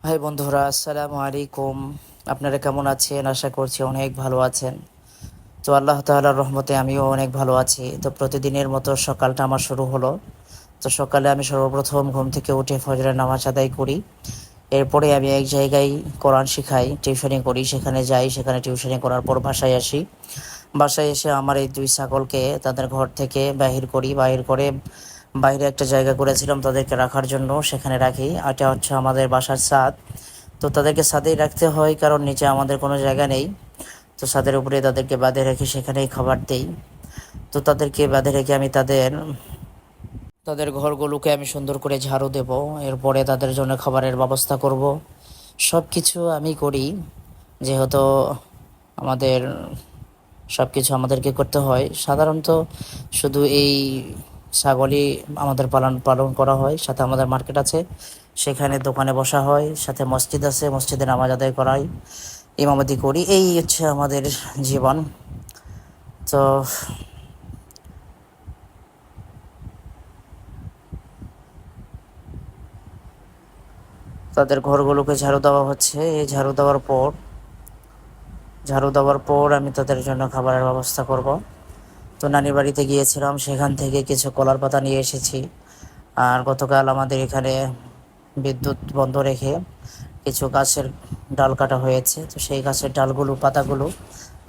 High বন্ধুরা, আসসালামু আলাইকুম। আপনারা কেমন আছেন? আশা করছি অনেক ভালো আছেন। তো আল্লাহ তাআলার রহমতে আমিও অনেক ভালো আছি। তো প্রতিদিনের মতো সকালটা আমার শুরু হলো। তো সকালে আমি সর্বপ্রথম ঘুম থেকে উঠে ফজরের নামাজ আদায় করি। এরপরে আমি এক জায়গায় কোরআন শিখাই, টিউশনি করি, সেখানে যাই, সেখানে টিউশনি করার পর বাসায় আসি। বাসায় এসে আমার এই দুই ছাগলকে তাদের ঘর থেকে বাহির করি, বাহির করে বাইরে একটা জায়গা করেছিলাম তাদেরকে রাখার জন্য, সেখানে রাখি। আর এটা হচ্ছে আমাদের বাসার ছাদ। তো তাদেরকে ছাদেই রাখতে হয়, কারণ নিচে আমাদের কোনো জায়গা নেই। তো ছাদের উপরে তাদেরকে বাঁধে রেখে সেখানেই খাবার দেই। তো তাদেরকে বাঁধে রেখে আমি তাদের তাদের ঘরগুলোকে আমি সুন্দর করে ঝাড়ু দেব। এরপরে তাদের জন্য খাবারের ব্যবস্থা করব। সব কিছু আমি করি, যেহেতু আমাদের সব কিছু আমাদেরকে করতে হয়। সাধারণত শুধু এই ছাগলই আমাদের পালন পালন করা হয়। সাথে আমাদের মার্কেট আছে, সেখানে দোকানে বসা হয়। সাথে মসজিদ আছে, মসজিদে নামাজ আদায় করাই, ইমামতি করি। এই হচ্ছে আমাদের জীবন। তো তাদের ঘরগুলোকে ঝাড়ু দেওয়া হচ্ছে। এই ঝাড়ু দেওয়ার পর আমি তাদের জন্য খাবারের ব্যবস্থা করব। তো নানির বাড়িতে গিয়েছিলাম, সেখান থেকে কিছু কলার পাতা নিয়ে এসেছি। আর গতকাল আমাদের এখানে বিদ্যুৎ বন্ধ রেখে কিছু গাছের ডাল কাটা হয়েছে। তো সেই গাছের পাতাগুলো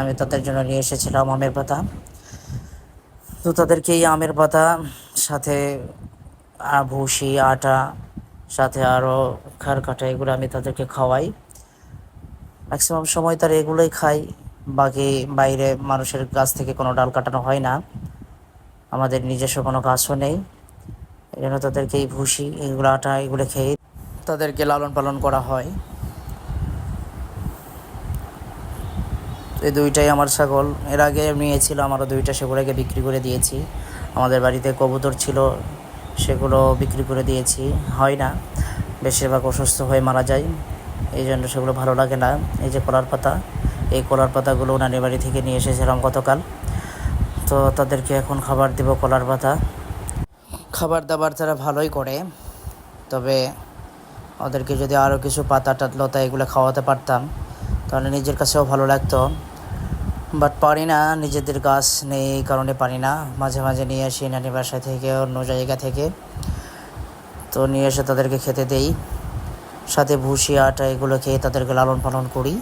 আমি তাদের জন্য নিয়ে এসেছিলাম, আমের পাতা। তো তাদেরকে এই আমের পাতা সাথে ভুসি, আটা, সাথে আরও খার কাটা, এগুলো আমি তাদেরকে খাওয়াই। ম্যাক্সিমাম সময় তারা এগুলোই খায়। বাকি বাইরে মানুষের গাছ থেকে কোনো ডাল কাটানো হয় না, আমাদের নিজস্ব কোনো গাছও নেই। এই জন্য তাদেরকে এই ভুসি, এগুলো আটা, এগুলো খেয়ে তাদেরকে লালন পালন করা হয়। এই দুইটাই আমার ছাগল। এর আগে নিয়েছিলাম আরও দুইটা, সেগুলোকে বিক্রি করে দিয়েছি। আমাদের বাড়িতে কবুতর ছিল, সেগুলো বিক্রি করে দিয়েছি। হয় না, বেশিরভাগ অসুস্থ হয়ে মারা যায়, এই জন্য সেগুলো ভালো লাগে না। এই যে কলার পাতা, এই কলার পাতাগুলো নানির বাড়ি থেকে নিয়ে এসেছিলাম গতকাল। তো তাদেরকে এখন খাবার দেব কলার পাতা। খাবার দাবার তারা ভালোই করে, তবে ওদেরকে যদি আরও কিছু পাতা লতা এগুলো খাওয়াতে পারতাম তাহলে নিজের কাছেও ভালো লাগতো। বাট পারি না, নিজেদের গাছ নেই, এই কারণে পারি না। মাঝে মাঝে নিয়ে আসি নানি বাসা থেকে, অন্য জায়গা থেকে। তো নিয়ে এসে তাদেরকে খেতে দেই, সাথে ভুসি, আটা, এগুলো খেয়ে তাদেরকে লালন পালন করি।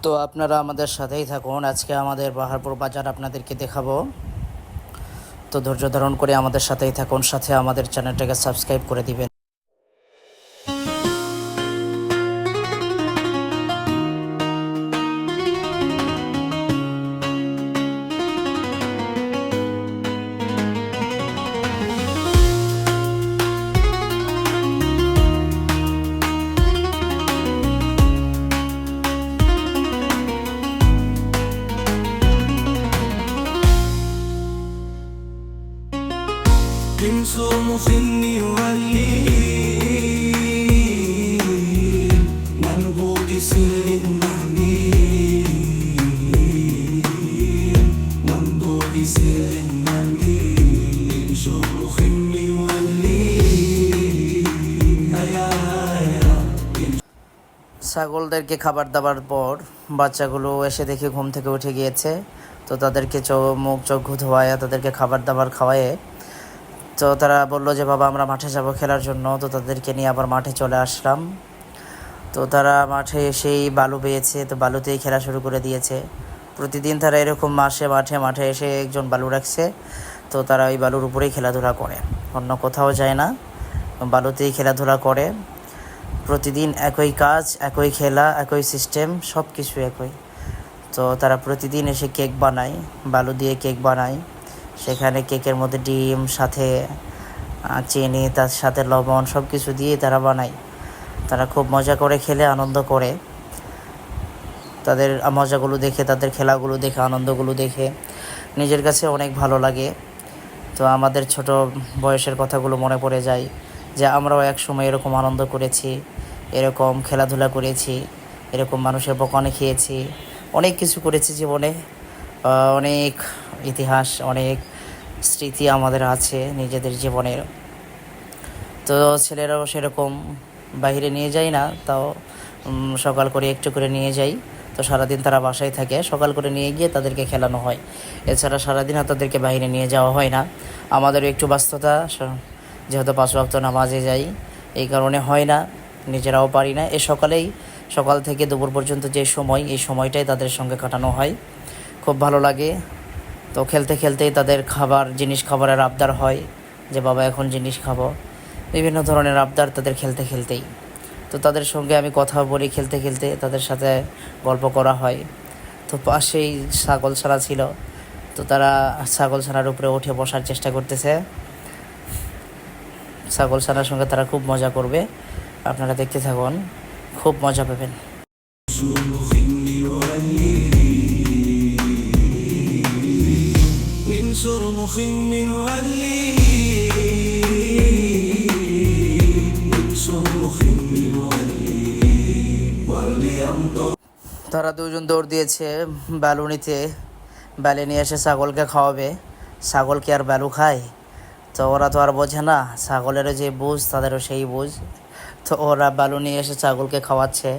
তো আপনারা আমাদের সাথেই থাকুন। আজকে আমাদের পাহাড়পুর বাজার আপনাদেরকে দেখাবো। তো ধৈর্য ধারণ করে আমাদের সাথেই থাকুন, সাথে আমাদের চ্যানেলটাকে সাবস্ক্রাইব করে দিবেন। Somos inni والليل منبوط سن المهنيل منبوط سن المهنيل شروخ والليل ছাগলদেরকে খাবার দাবার পর বাচ্চাগুলো এসে দেখে ঘুম থেকে উঠে গিয়েছে। তো তাদেরকে মুখ চোখ ধোয়ায় তাদেরকে খাবার দাবার খাওয়ায়ে তো তারা বললো যে বাবা আমরা মাঠে যাব খেলার জন্য। তো তাদেরকে নিয়ে আবার মাঠে চলে আসলাম। তো তারা মাঠে এসেই বালু পেয়েছে, তো বালুতেই খেলা শুরু করে দিয়েছে। প্রতিদিন তারা এরকম মাঠে মাঠে এসে একজন বালু রাখছে। তো তারা ওই বালুর উপরেই খেলাধুলা করে, অন্য কোথাও যায় না, বালুতেই খেলাধুলা করে। প্রতিদিন একই কাজ, একই খেলা, একই সিস্টেম, সব কিছু একই। তো তারা প্রতিদিন এসে কেক বানায়, বালু দিয়ে কেক বানায়। সেখানে কেকের মধ্যে ডিম, সাথে চিনি, তার সাথে লবণ, সব কিছু দিয়ে তারা বানায়। তারা খুব মজা করে খেলে, আনন্দ করে। তাদের মজাগুলো দেখে, তাদের খেলাগুলো দেখে, আনন্দগুলো দেখে নিজের কাছে অনেক ভালো লাগে। তো আমাদের ছোট বয়সের কথাগুলো মনে পড়ে যায়, যে আমরাও এক সময় এরকম আনন্দ করেছি, এরকম খেলাধুলা করেছি, এরকম মানুষের বকানে খেয়েছি, অনেক কিছু করেছি জীবনে। অনেক ইতিহাস, অনেক স্মৃতি আমাদের আছে নিজেদের জীবনের। তো ছেলেরাও সেরকম বাইরে নিয়ে যাই না, তাও সকাল করে একটু করে নিয়ে যাই। তো সারাদিন তারা বাসায় থাকে, সকাল করে নিয়ে গিয়ে তাদেরকে খেলানো হয়। এছাড়া সারাদিন আর তাদেরকে বাইরে নিয়ে যাওয়া হয় না। আমাদেরও একটু ব্যস্ততা, যেহেতু 5 ওয়াক্ত নামাজে যাই, এই কারণে হয় না, নিজেরাও পারি না। সকাল থেকে দুপুর পর্যন্ত যে সময়, এই সময়টাই তাদের সঙ্গে কাটানো হয়, খুব ভালো লাগে। তো খেলতে খেলতেই তাদের খাবারের আবদার হয় যে বাবা এখন জিনিস খাবো, বিভিন্ন ধরনের আবদার তাদের খেলতে খেলতেই। তো তাদের সঙ্গে আমি কথা বলি খেলতে খেলতে, তাদের সাথে গল্প করা হয়। তো পাশেই ছাগল ছানা ছিল, তো তারা ছাগল ছানার উপরে উঠে বসার চেষ্টা করতেছে। ছাগল ছানার সঙ্গে তারা খুব মজা করবে, আপনারা দেখতে থাকুন, খুব মজা পাবেন। شموخ من شرمخ من من شرمخ من وليمطر তারা দুজন দৌড় দিয়েছে ব্যালুনিতে, ব্যালে নিয়ে এসে ছাগলকে খাওয়াবে। ছাগল কি আর ব্যালু খায়? তো ওরা তো আর বোঝে না, ছাগলেরও যে বুঝ তাদেরও সেই বুঝ। তো ওরা ব্যালু নিয়ে এসে ছাগলকে খাওয়াচ্ছে,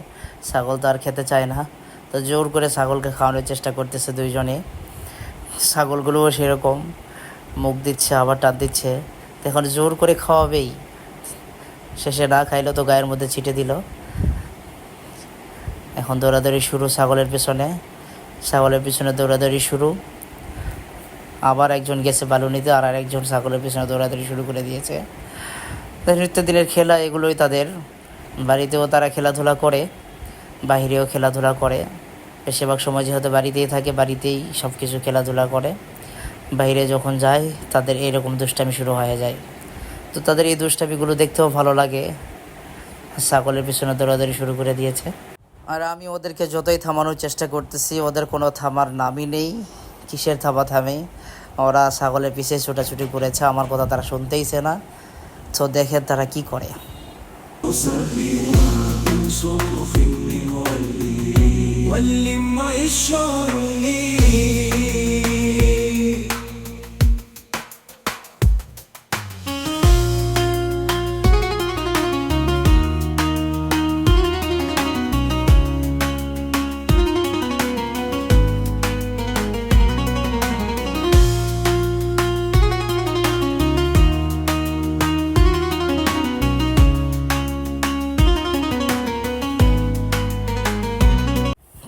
ছাগল তো আর খেতে চায় না। তো জোর করে ছাগলকে খাওয়ানোর চেষ্টা করতেছে দুইজনে। ছাগলগুলোও সেরকম মুখ দিচ্ছে আবার টান দিচ্ছে, তো এখন জোর করে খাওয়াবেই। শেষে না খাইলো তো গায়ের মধ্যে ছিটে দিল। এখন দৌড়াদৌড়ি শুরু ছাগলের পিছনে দৌড়াদৌড়ি শুরু। আবার একজন গেছে বালু নিতে, আর আরেকজন ছাগলের পিছনে দৌড়াদৌড়ি শুরু করে দিয়েছে। নিত্যদিনের খেলা এগুলোই তাদের। বাড়িতেও তারা খেলাধুলা করে, বাইরেও খেলাধুলা করে। বেশিরভাগ সময় যেহেতু বাড়িতেই থাকে, বাড়িতেই সব কিছু খেলাধুলা করে। বাইরে যখন যায় তাদের এইরকম দুষ্টামি শুরু হয়ে যায়। তো তাদের এই দুষ্টামিগুলো দেখতেও ভালো লাগে। ছাগলের পিছনে দৌড়াদৌড়ি শুরু করে দিয়েছে, আর আমি ওদেরকে যতই থামানোর চেষ্টা করতেছি, ওদের কোনো থামার নামই নেই। কিসের থামে? ওরা ছাগলের পিছে ছোটাছুটি করেছে, আমার কথা তারা শুনতেইছে না। তো দেখেন তারা কি করে। من شرمخ من واللم الشرني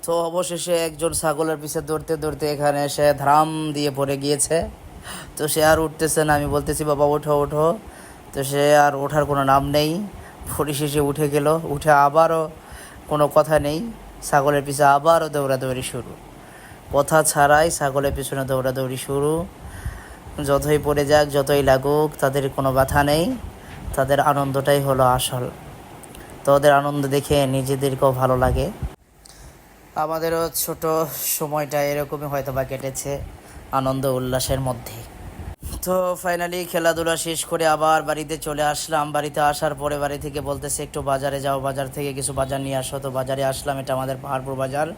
তো অবশেষে একজন ছাগলের পিছে দৌড়তে দৌড়তে এখানে এসে ধারাম দিয়ে পড়ে গিয়েছে। তো সে আর উঠতেছে না। আমি বলতেছি বাবা ওঠো ওঠো, তো সে আর ওঠার কোনো নাম নেই। পরিশেষে উঠে গেল, উঠে আবারও কোনো কথা নেই, ছাগলের পিছে আবারও দৌড়াদৌড়ি শুরু। কথা ছাড়াই ছাগলের পিছনে দৌড়াদৌড়ি শুরু। যতই পড়ে যাক, যতই লাগুক, তাদের কোনো ব্যথা নেই। তাদের আনন্দটাই হলো আসল। তো ওদের আনন্দ দেখে নিজেদেরকেও ভালো লাগে। আমাদেরও ছোট সময়টা এরকমই হয়তো বা কেটেছে, আনন্দ উল্লাসের মধ্যে। তো ফাইনালি খেলাধুলা শেষ করে আবার বাড়িতে চলে আসলাম। বাড়িতে আসার পরে বাড়ি থেকে বলতেছে একটু বাজারে যাও, বাজার থেকে কিছু বাজার নিয়ে আসো। তো বাজারে আসলাম, এটা আমাদের পাহাড়পুর বাজার।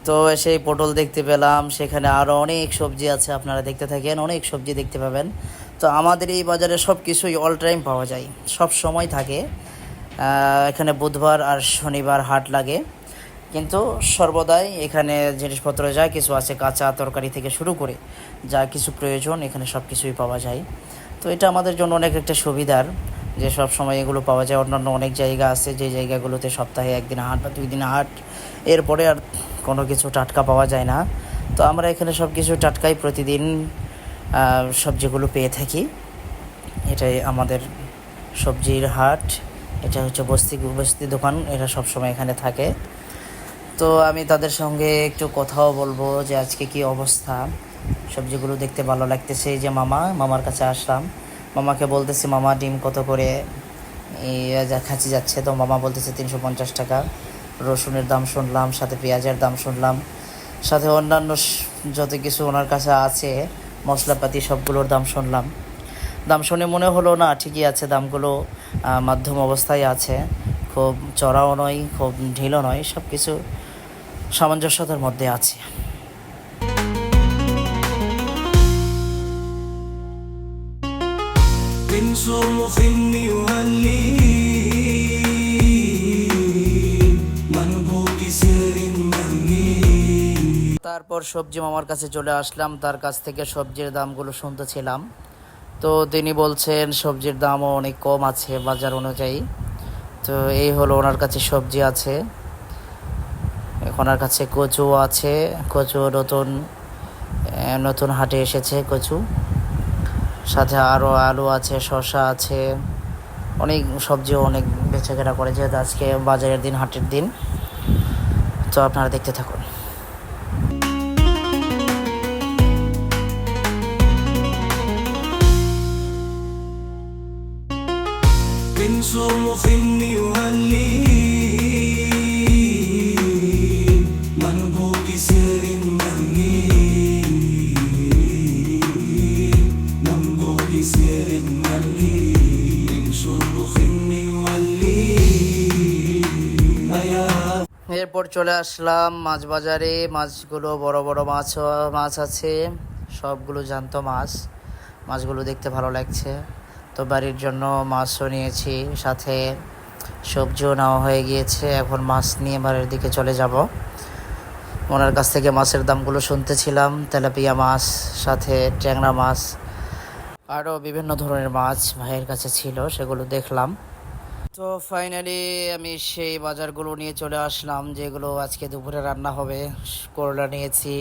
তো সেই পটল দেখতে পেলাম, সেখানে আরও অনেক সবজি আছে, আপনারা দেখতে থাকেন, অনেক সবজি দেখতে পাবেন। তো আমাদের এই বাজারে সব কিছুই অল টাইম পাওয়া যায়, সব সময় থাকে। এখানে বুধবার আর শনিবার হাট লাগে, কিন্তু সর্বদাই এখানে জিনিসপত্র যা কিছু আছে, কাঁচা তরকারি থেকে শুরু করে যা কিছু প্রয়োজন, এখানে সব কিছুই পাওয়া যায়। তো এটা আমাদের জন্য অনেক একটা সুবিধার, যে সব সময় এগুলো পাওয়া যায়। অন্যান্য অনেক জায়গা আছে যে জায়গাগুলোতে সপ্তাহে 1 দিন হাট বা 2 দিন হাট, এরপরে আর কোনো কিছু টাটকা পাওয়া যায় না। তো আমরা এখানে সব কিছু টাটকাই প্রতিদিন সবজিগুলো পেয়ে থাকি। এটাই আমাদের সবজির হাট। এটা হচ্ছে বস্তি দোকান, এরা সবসময় এখানে থাকে। তো আমি তাদের সঙ্গে একটু কথাও বলবো যে আজকে কি অবস্থা। সবজিগুলো দেখতে ভালো লাগতেছে। এই যে মামার কাছে আসলাম, মামাকে বলতেছি মামা ডিম কত করে খাচ্ছি যাচ্ছে? তো মামা বলতেছে 350 টাকা। রসুনের দাম শুনলাম, সাথে পেঁয়াজের দাম শুনলাম, সাথে অন্যান্য যত কিছু ওনার কাছে আছে মশলাপাতি সবগুলোর দাম শুনলাম। দাম শুনে মনে হলো না ঠিকই আছে, দামগুলো মাধ্যম অবস্থায় আছে, খুব চড়াও নয়, খুব ঢিলও নয়, সব কিছু সামঞ্জস্যতার মধ্যে আছে। من شرمخ يولي তারপর সবজি মামার কাছে চলে আসলাম, তার কাছ থেকে সবজির দামগুলো শুনতেছিলাম। তো তিনি বলছেন সবজির দামও অনেক কম আছে বাজার অনুযায়ী। তো এই হলো ওনার কাছে সবজি আছে, ওনার কাছে কচু আছে। কচু নতুন নতুন হাটে এসেছে কচু, সাথে আরও আলু আছে, শসা আছে, অনেক সবজিও অনেক বেচাকেনা করে, যেহেতু আজকে বাজারের দিন, হাটের দিন। তো আপনারা দেখতে থাকুন। من صرخ يهلي منبوط سر مهني منبوط سر مهني من صرخ يهلي يا এরপর চলে আসলাম মাছ বাজারে। মাছগুলো বড় বড় মাছ আছে, সবগুলো জ্যান্ত মাছ। মাছগুলো দেখতে ভালো লাগছে। তো বাড়ির জন্য মাছও নিয়েছি, সাথে সবজিও নেওয়া হয়ে গিয়েছে। এখন মাছ নিয়ে বাড়ির দিকে চলে যাব। ওনার কাছ থেকে মাছের দামগুলো শুনতেছিলাম। তেলাপিয়া মাছ, সাথে ট্যাংরা মাছ, আরও বিভিন্ন ধরনের মাছ ভাইয়ের কাছে ছিল, সেগুলো দেখলাম। তো ফাইনালি আমি সেই বাজারগুলো নিয়ে চলে আসলাম, যেগুলো আজকে দুপুরে রান্না হবে। করলা নিয়েছি,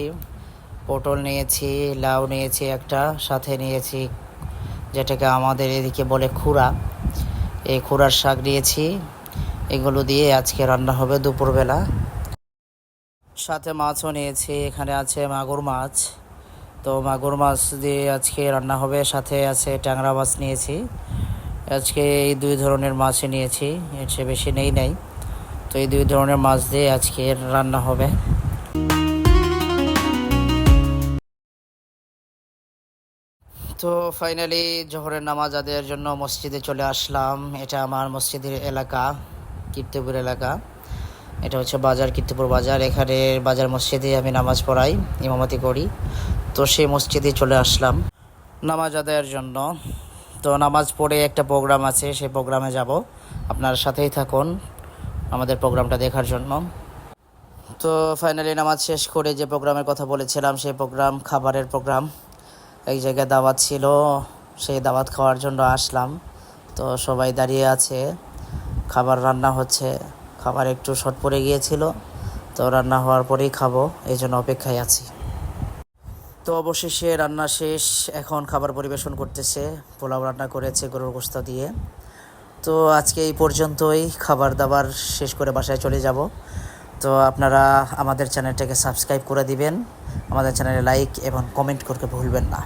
পটল নিয়েছি, লাউ নিয়েছি একটা, সাথে নিয়েছি যেটাকে আমাদের এদিকে বলে খুরা, এই খুরার শাক নিয়েছি। এগুলো দিয়ে আজকে রান্না হবে দুপুরবেলা। সাথে মাছও নিয়েছি, এখানে আছে মাগুর মাছ। তো মাগুর মাছ দিয়ে আজকে রান্না হবে। সাথে আছে ট্যাংরা মাছ নিয়েছি। আজকে এই দুই ধরনের মাছই নিয়েছি, এর চেয়ে বেশি নেই। তো এই দুই ধরনের মাছ দিয়ে আজকে রান্না হবে। তো ফাইনালি জোহরের নামাজ আদায়ের জন্য মসজিদে চলে আসলাম। এটা আমার মসজিদের এলাকা, কীর্তিপুর এলাকা। এটা হচ্ছে বাজার, কীর্তিপুর বাজার। এখানে বাজার মসজিদে আমি নামাজ পড়াই, ইমামতি করি। তো সেই মসজিদে চলে আসলাম নামাজ আদায়ের জন্য। তো নামাজ পড়ে একটা প্রোগ্রাম আছে, সেই প্রোগ্রামে যাব। আপনার সাথেই থাকুন আমাদের প্রোগ্রামটা দেখার জন্য। তো ফাইনালি নামাজ শেষ করে যে প্রোগ্রামের কথা বলেছিলাম, সেই প্রোগ্রাম খাবারের প্রোগ্রাম। এক জায়গায় দাওয়াত ছিল, সেই দাওয়াত খাওয়ার জন্য আসলাম। তো সবাই দাঁড়িয়ে আছে, খাবার রান্না হচ্ছে। খাবার একটু শর্ট পড়ে গিয়েছিল, তো রান্না হওয়ার পরেই খাবো, এই জন্য অপেক্ষায় আছি। তো অবশেষে রান্না শেষ, এখন খাবার পরিবেশন করতেছে। পোলাও রান্না করেছে গরুর গোশত দিয়ে। তো আজকে এই পর্যন্তই, খাবার দাবার শেষ করে বাসায় চলে যাব। তো আপনারা আমাদের চ্যানেলটাকে সাবস্ক্রাইব করে দিবেন, আমাদের চ্যানেলে লাইক এবং কমেন্ট করতে ভুলবেন না।